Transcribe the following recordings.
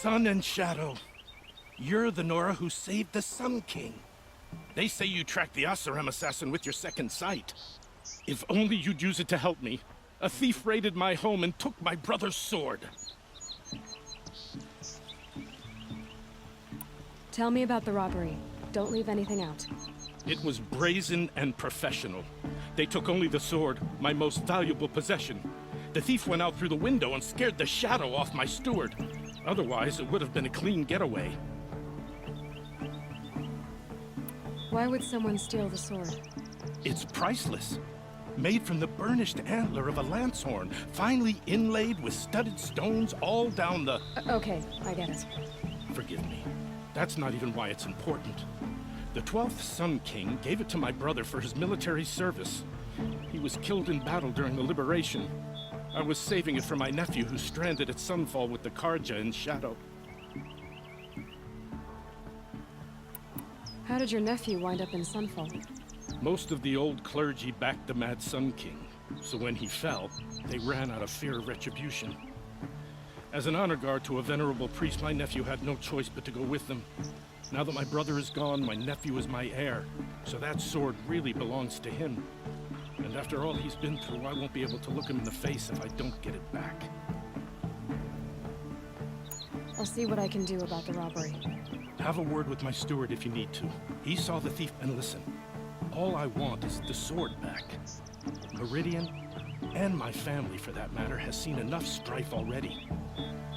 Sun and Shadow. You're the Nora who saved the Sun King. They say you tracked the Asaram assassin with your second sight. If only you'd use it to help me. A thief raided my home and took my brother's sword. Tell me about the robbery. Don't leave anything out. It was brazen and professional. They took only the sword, my most valuable possession. The thief went out through the window and scared the shadow off my steward. Otherwise, it would have been a clean getaway. Why would someone steal the sword? It's priceless. Made from the burnished antler of a lancehorn, finely inlaid with studded stones all down the... Okay, I get it. Forgive me. That's not even why it's important. The 12th Sun King gave it to my brother for his military service. He was killed in battle during the liberation. I was saving it for my nephew who's stranded at Sunfall with the Karja in Shadow. How did your nephew wind up in Sunfall? Most of the old clergy backed the Mad Sun King, so when he fell, they ran out of fear of retribution. As an honor guard to a venerable priest, my nephew had no choice but to go with them. Now that my brother is gone, my nephew is my heir, so that sword really belongs to him. And after all he's been through, I won't be able to look him in the face if I don't get it back. I'll see what I can do about the robbery. Have a word with my steward if you need to. He saw the thief, and listen. All I want is the sword back. Meridian, and my family for that matter, has seen enough strife already.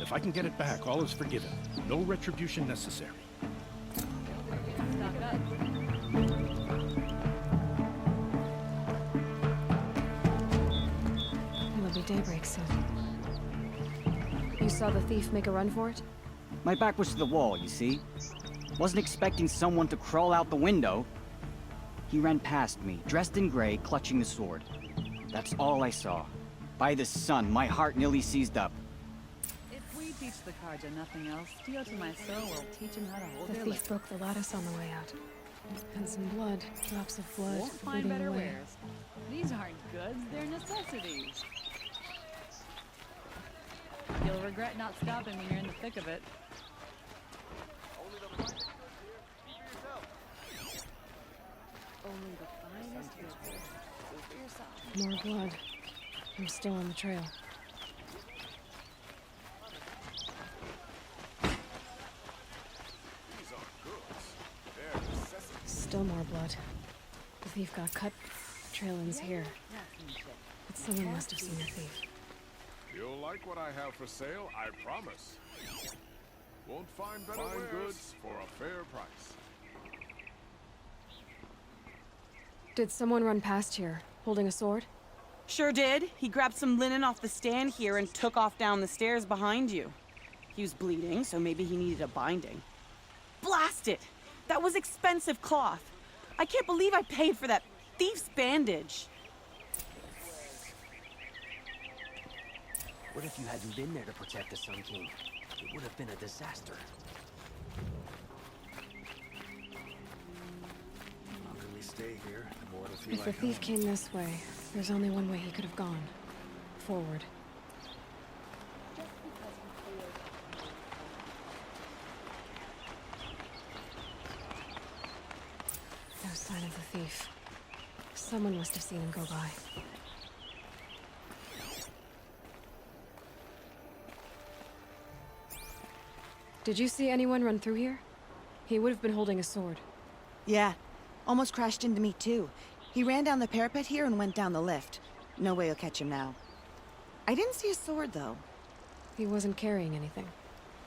If I can get it back, all is forgiven. No retribution necessary. It'll be daybreak soon. You saw the thief make a run for it? My back was to the wall, you see? Wasn't expecting someone to crawl out the window. He ran past me, dressed in gray, clutching the sword. That's all I saw. By the sun, my heart nearly seized up. If we teach the Karja nothing else, Dio to my soul will teach him how to hold The their thief lips. broke the lattice on the way out. And some blood, drops of blood, Won't find bleeding better away. wares. These aren't goods, they're necessities. You'll regret not stopping when you're in the thick of it. Only the finest goods. See for yourself. More blood. I'm still on the trail. Still more blood. The thief got cut. Trail ends here. But someone must have seen the thief. You'll like what I have for sale, I promise. Won't find better goods for a fair price. Did someone run past here, holding a sword? Sure did. He grabbed some linen off the stand here and took off down the stairs behind you. He was bleeding, so maybe he needed a binding. Blast it! That was expensive cloth. I can't believe I paid for that thief's bandage. What if you hadn't been there to protect the Sun King? It would have been a disaster. The longer we stay here, the more it'll feel If the like thief home. came this way, there's only one way he could have gone. Forward. No sign of the thief. Someone must have seen him go by. Did you see anyone run through here? He would have been holding a sword. Yeah, almost crashed into me too. He ran down the parapet here and went down the lift. No way you'll catch him now. I didn't see a sword though. He wasn't carrying anything.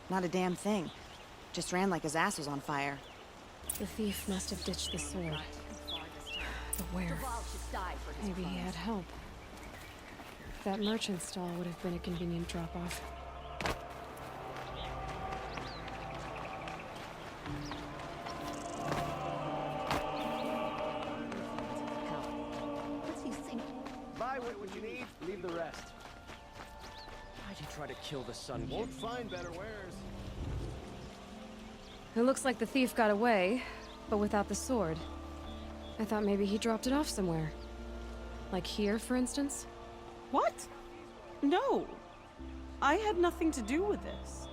Not a damn thing. Just ran like his ass was on fire. The thief must have ditched the sword. But where? Maybe he had help. That merchant stall would have been a convenient drop-off. What's he thinking? Buy what you need, leave the rest. Why'd you try to kill the Sun King? Won't find better wares. It looks like the thief got away, but without the sword. I thought maybe he dropped it off somewhere. Like here, for instance? What? No. I had nothing to do with this.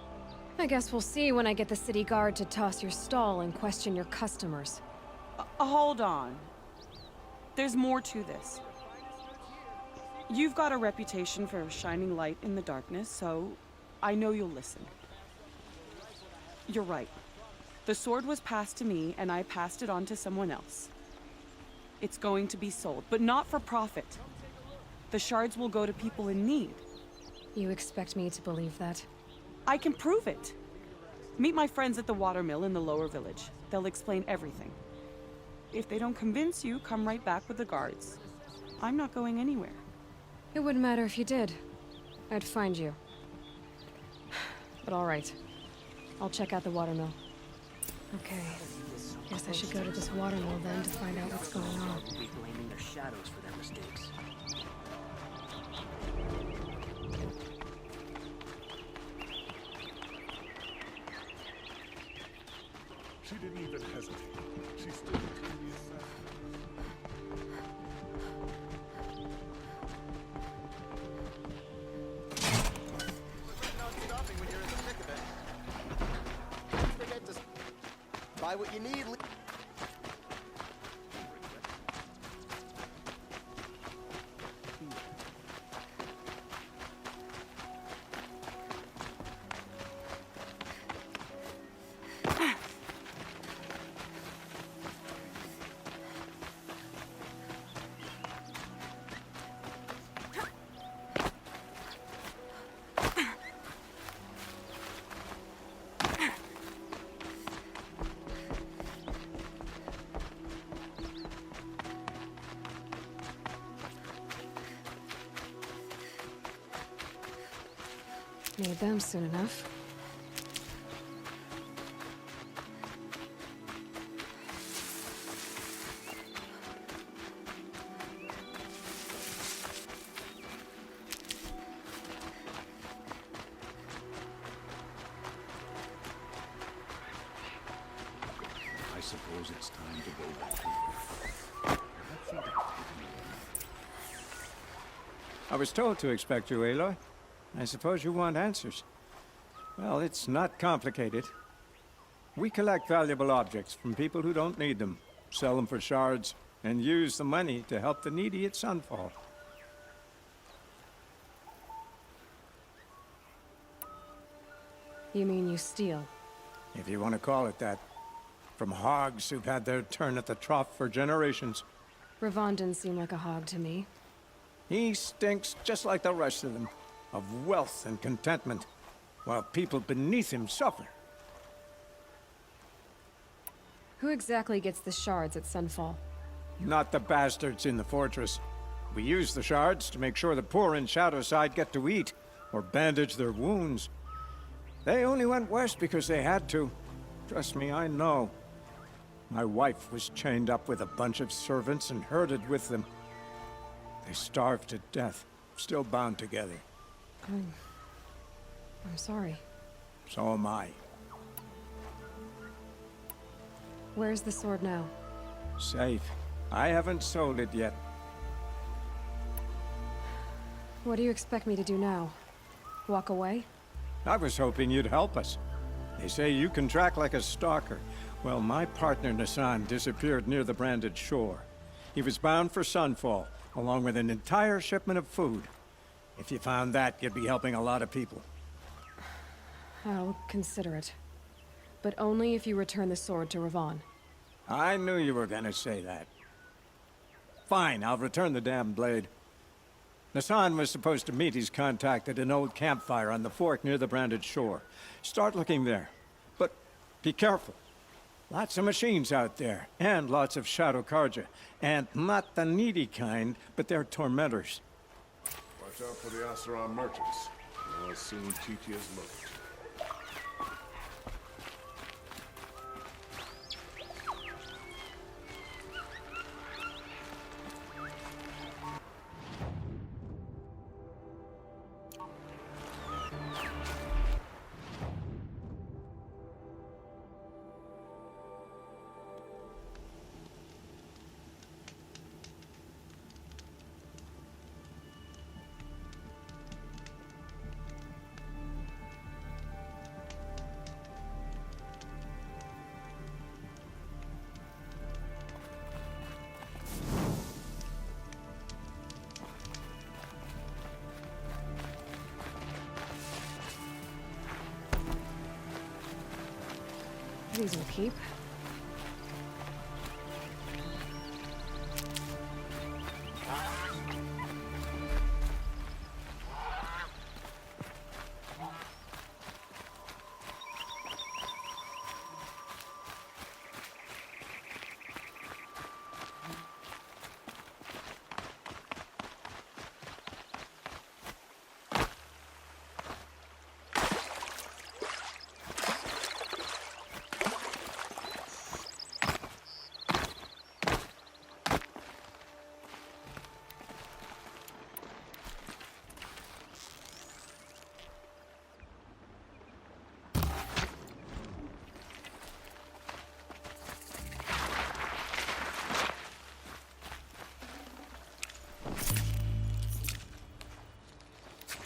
I guess we'll see when I get the city guard to toss your stall and question your customers. Hold on. There's more to this. You've got a reputation for shining light in the darkness, so I know you'll listen. You're right. The sword was passed to me, and I passed it on to someone else. It's going to be sold, but not for profit. The shards will go to people in need. You expect me to believe that? I can prove it. Meet my friends at the watermill in the lower village. They'll explain everything. If they don't convince you, come right back with the guards. I'm not going anywhere. It wouldn't matter if you did. I'd find you. But all right. I'll check out the watermill. Okay. Guess I should go to this watermill then to find out what's going on. Be blaming their shadows for their mistakes. She didn't even hesitate. She stood between the assassins. Buy what you need. Need them soon enough. I suppose it's time to go back to work. I was told to expect you, Aloy. I suppose you want answers. Well, it's not complicated. We collect valuable objects from people who don't need them, sell them for shards, and use the money to help the needy at Sunfall. You mean you steal? If you want to call it that. From hogs who've had their turn at the trough for generations. Ravon didn't seem like a hog to me. He stinks just like the rest of them, of wealth and contentment, while people beneath him suffer. Who exactly gets the shards at Sunfall? Not the bastards in the fortress. We use the shards to make sure the poor in Shadowside get to eat, or bandage their wounds. They only went west because they had to. Trust me, I know. My wife was chained up with a bunch of servants and herded with them. They starved to death, still bound together. I'm sorry. So am I. Where's the sword now? Safe. I haven't sold it yet. What do you expect me to do now? Walk away? I was hoping you'd help us. They say you can track like a stalker. Well, my partner Nassan disappeared near the branded shore. He was bound for Sunfall, along with an entire shipment of food. If you found that, you'd be helping a lot of people. I'll consider it. But only if you return the sword to Ravon. I knew you were gonna say that. Fine, I'll return the damn blade. Nassan was supposed to meet his contact at an old campfire on the fork near the branded shore. Start looking there. But be careful. Lots of machines out there, and lots of Shadow Karja. And not the needy kind, but they're tormentors. Watch out for the Asaran merchants. They'll soon teach you his look. These will keep.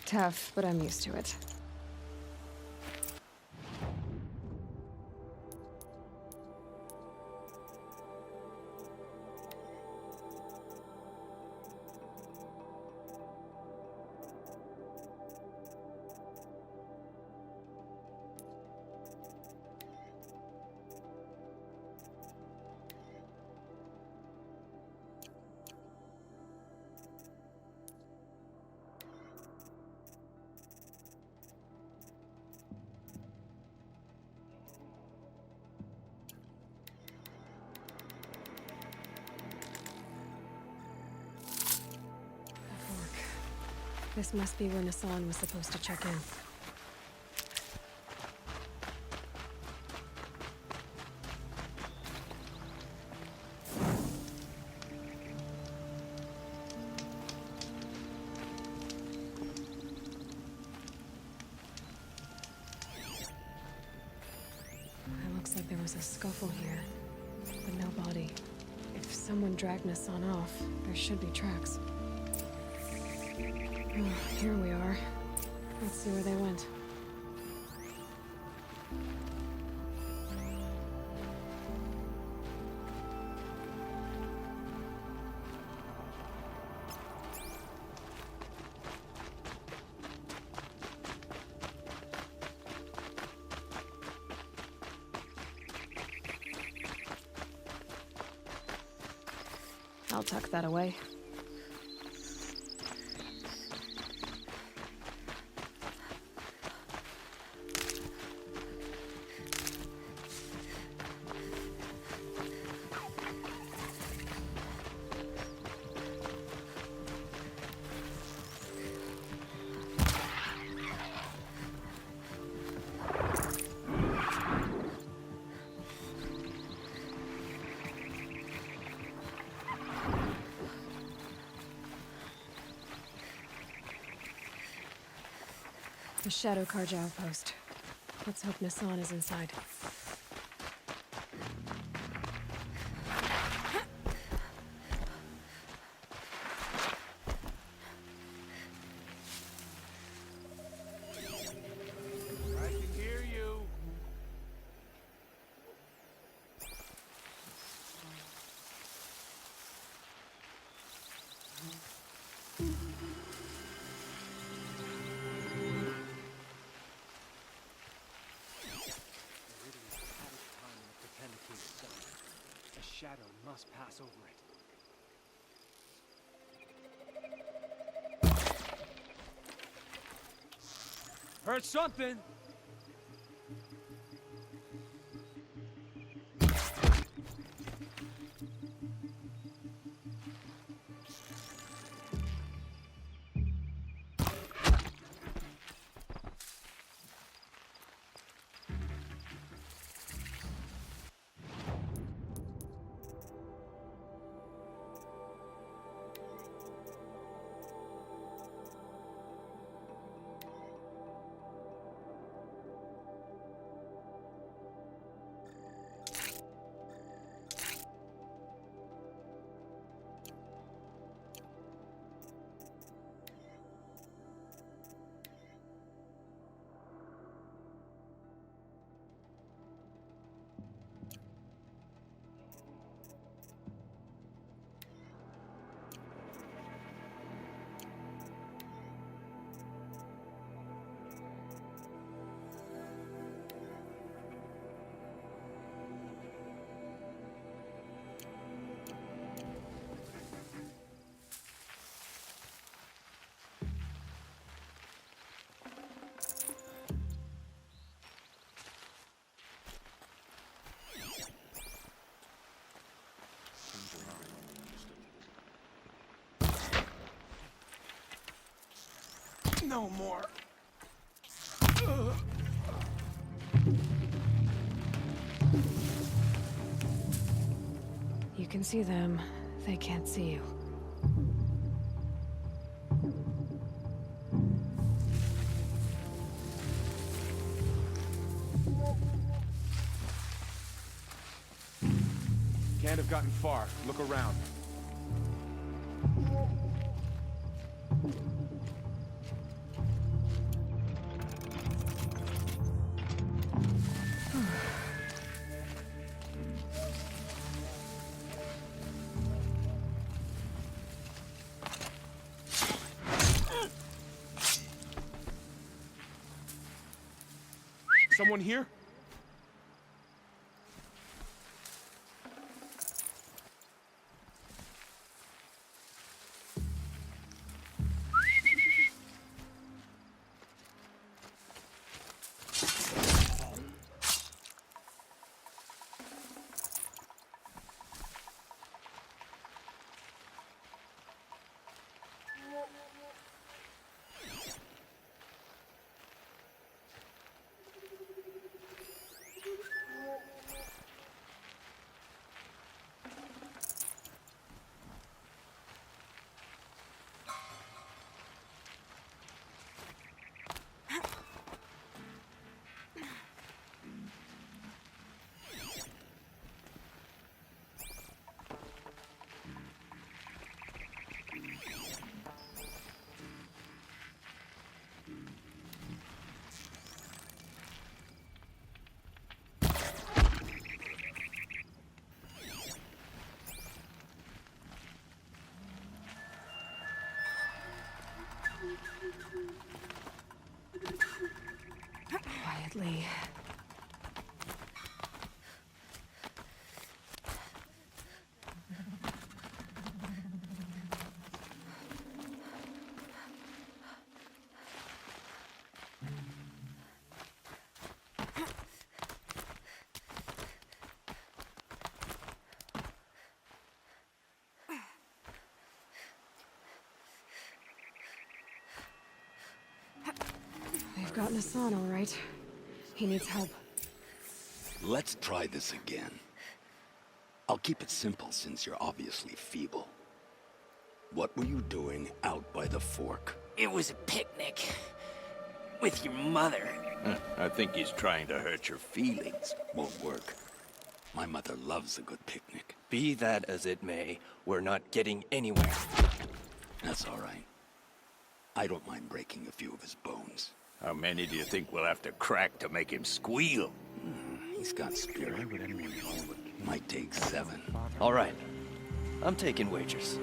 Tough, but I'm used to it. This must be where Nassan was supposed to check in. It looks like there was a scuffle here, but no body. If someone dragged Nassan off, there should be tracks. Oh, here we are. Let's see where they went. I'll tuck that away. The Shadow Karja outpost. Let's hope Nassan is inside. I can hear you. A shadow must pass over it. Heard something! No more. You can see them. They can't see you. Can't have gotten far. Look around. Someone here? Quietly. We've got Hassan, all right. He needs help. Let's try this again. I'll keep it simple since you're obviously feeble. What were you doing out by the fork? It was a picnic. With your mother. I think he's trying to hurt your feelings. Won't work. My mother loves a good picnic. Be that as it may, we're not getting anywhere. That's all right. I don't mind breaking a few of his bones. How many do you think we'll have to crack to make him squeal? He's got spirit. Might take 7. All right. I'm taking wagers.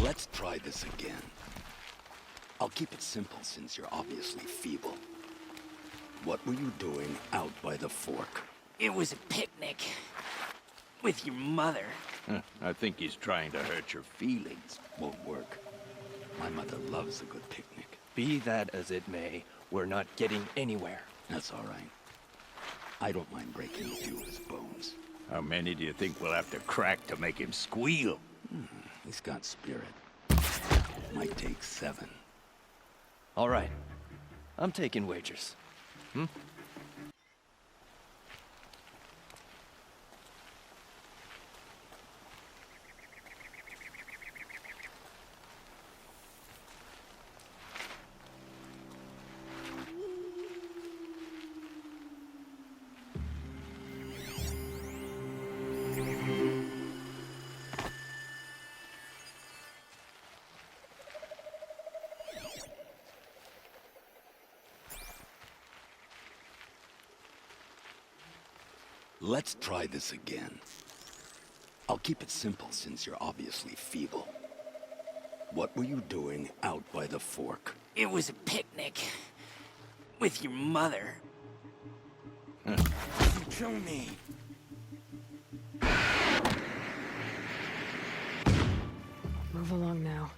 Let's try this again. I'll keep it simple since you're obviously feeble. What were you doing out by the fork? It was a picnic. With your mother. I think he's trying to hurt your feelings. Won't work. My mother loves a good picnic. Be that as it may, we're not getting anywhere. That's all right. I don't mind breaking a few of his bones. How many do you think we'll have to crack to make him squeal? He's got spirit. Might take 7. All right. I'm taking wagers. Let's try this again. I'll keep it simple since you're obviously feeble. What were you doing out by the fork? It was a picnic. With your mother. Kill me! Move along now.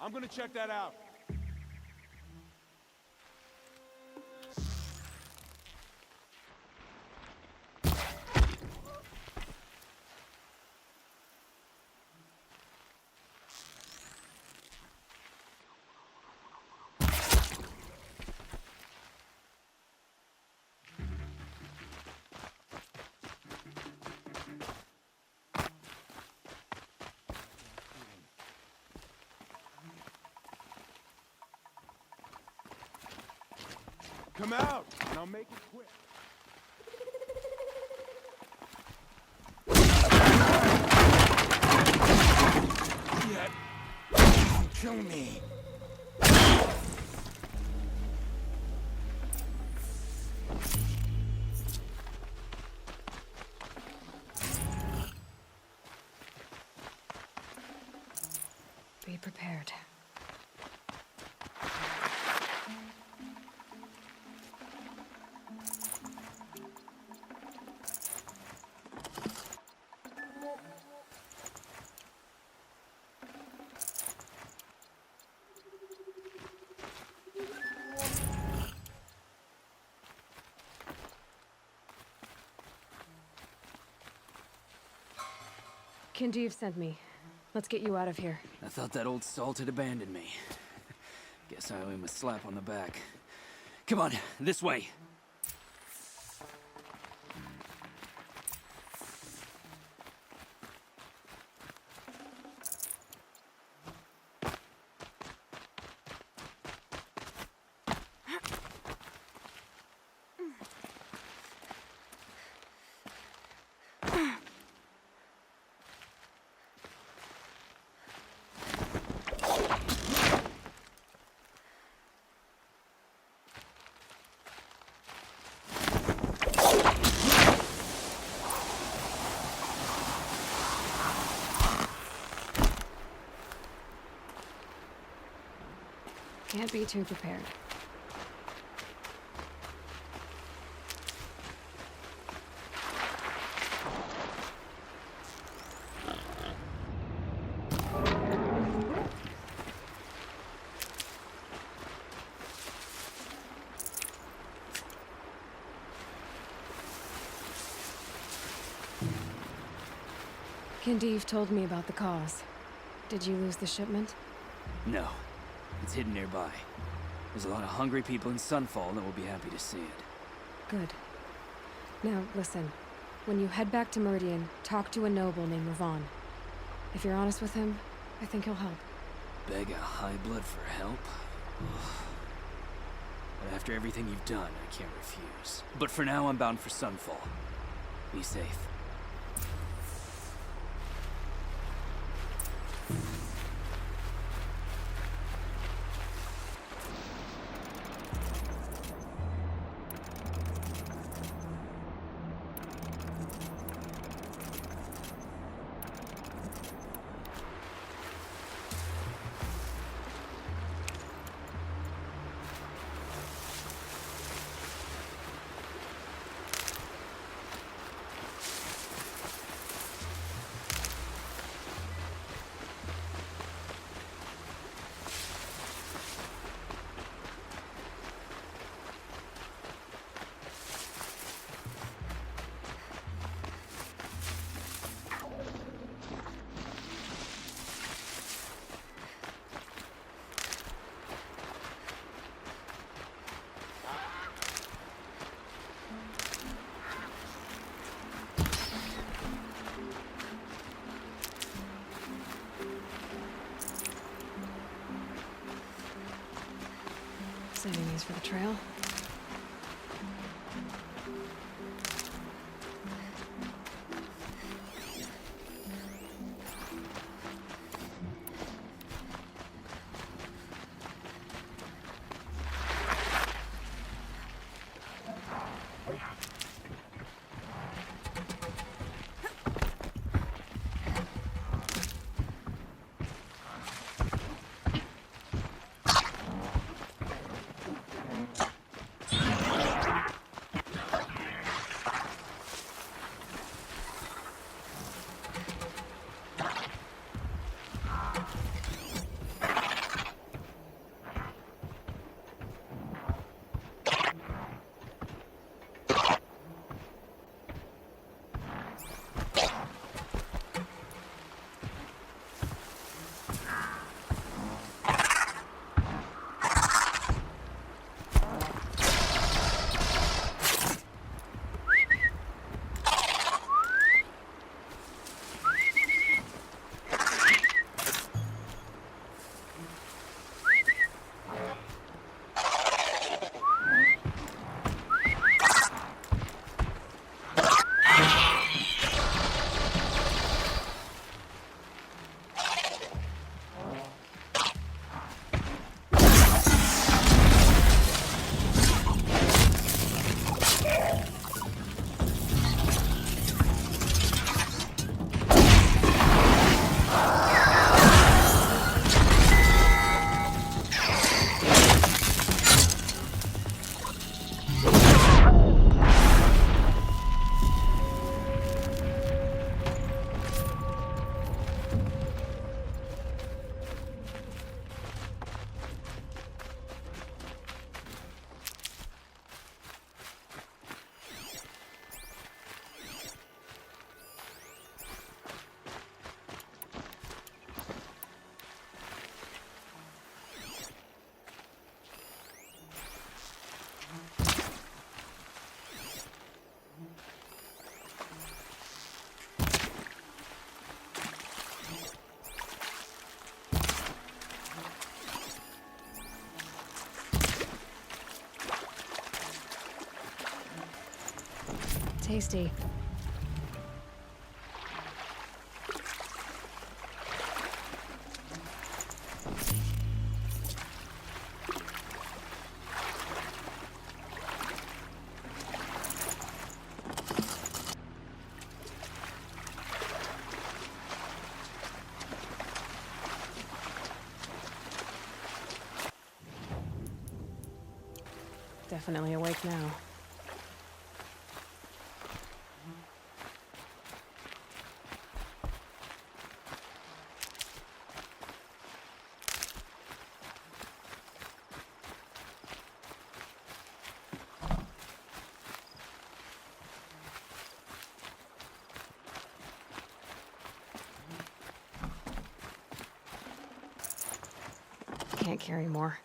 I'm gonna check that out. Come out, and I'll make it quick. Kill me! Be prepared. Kindeev sent me. Let's get you out of here. I thought that old salt had abandoned me. Guess I owe him a slap on the back. Come on, this way. Can't be too prepared. Kindeev told me about the cause. Did you lose the shipment? No. It's hidden nearby. There's a lot of hungry people in Sunfall that will be happy to see it. Good. Now, listen. When you head back to Meridian, talk to a noble named Ravon. If you're honest with him, I think he'll help. Beg a high blood for help? But after everything you've done, I can't refuse. But for now, I'm bound for Sunfall. Be safe. Saving these for the trail. Tasty. Definitely awake now. Can't carry more.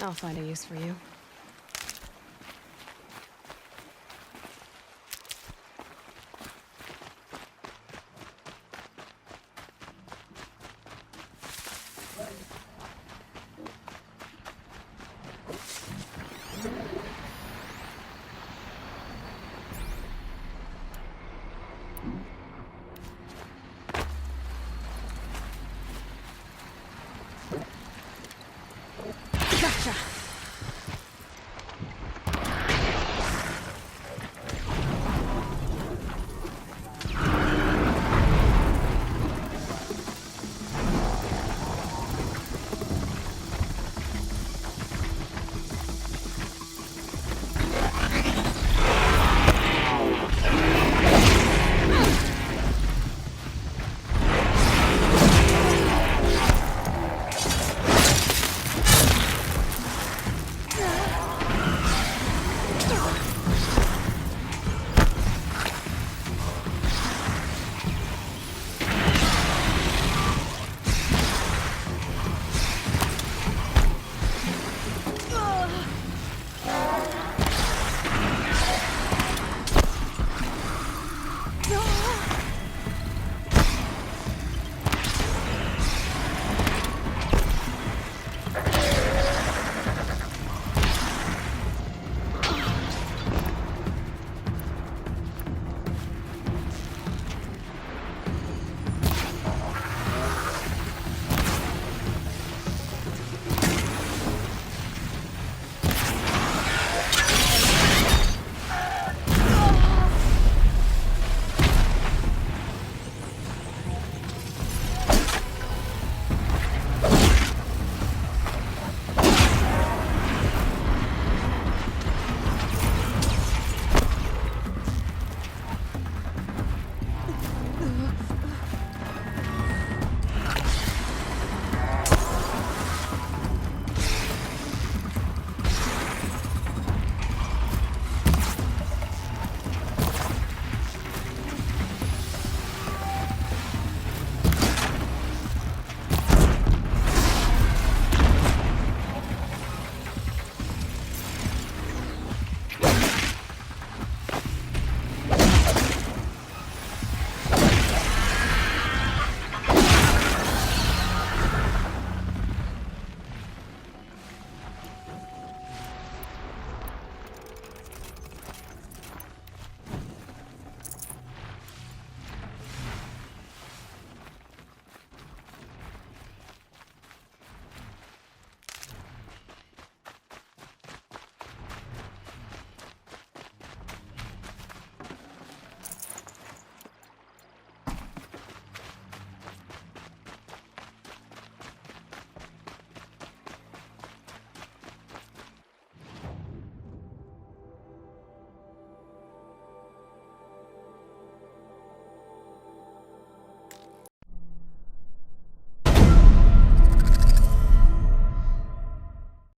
I'll find a use for you.